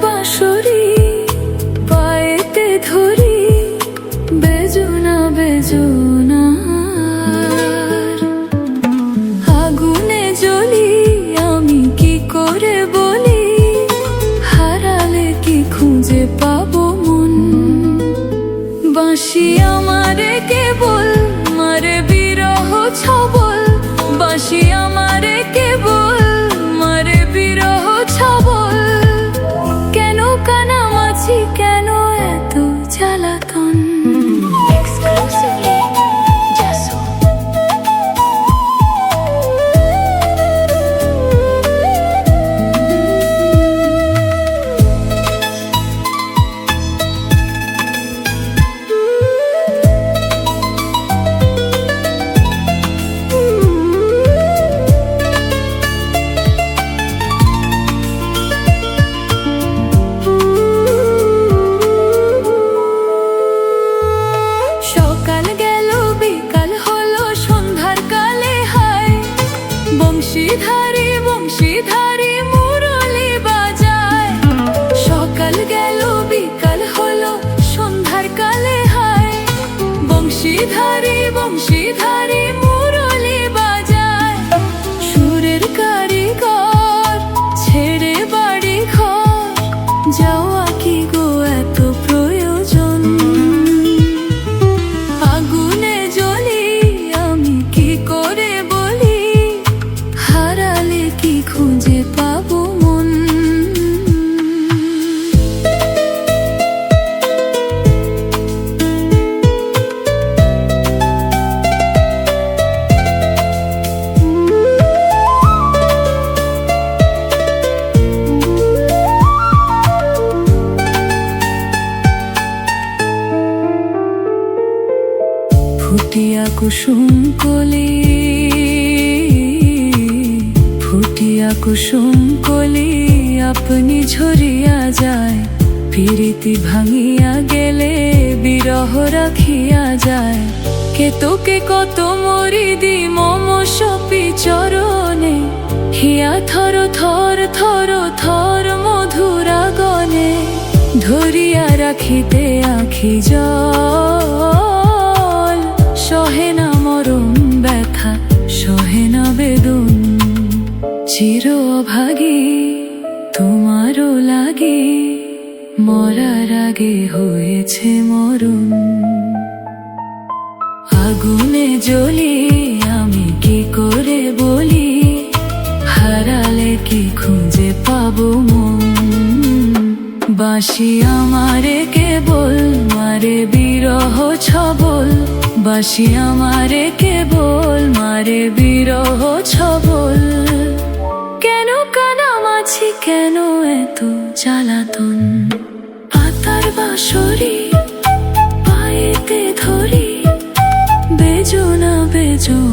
বাঁশরি পায়েতে ধরি বেজুনা বেজুনা আগুনে জ্বলি আমি কি করে বলি হারালে কি খুঁজে পাবো মন বাঁশি আমারে কেবল মারে বিরহ ছবল বাঁশি আমারে কেবল মারে বিরহ ছবল কেন এত জ্বালাতন বংশীধারী বংশীধারী মুরলি বাজায় সকাল গেল বিকাল হলো সন্ধ্যার কালে হায় বংশীধারী বংশীধারী মুরলি বাজায় সুরের কারিগর ছেড়ে বাড়ি ঘর যাওয়া কি গো এত প্রয়োজন আগুনে জ্বলি আমি কি করে খুঁজে পাবো মন ফুটিয়া কুসুম কলি ফুটিয়া কুসুম কলি আপনি ঝরিয়া যায় প্রীতি ভাঙিয়া গেলে বিরহ রাখিয়া যায় কে তোকে কত মরি দি মম সপি চরণে হিয়া থর থর থর থর মধুরা গনে ধরিয়া রাখিতে আখি জল সহে না মরম ব্যথা সহে না বেদন চির অভাগী তোমারও লাগে মরার আগে হয়েছে মরণ আগুনে জ্বলি আমি কি করে বলি হারালে কি খুঁজে পাবো মন বাঁশি আমারে কেবল মারে বিরহ ছবল বাঁশি আমারে কেবল মারে বিরহ ছবল কেন কানামাছি কেন এত জ্বালাতন পাতার বাঁশরি পায়েতে ধরি বেজুনা বেজুনা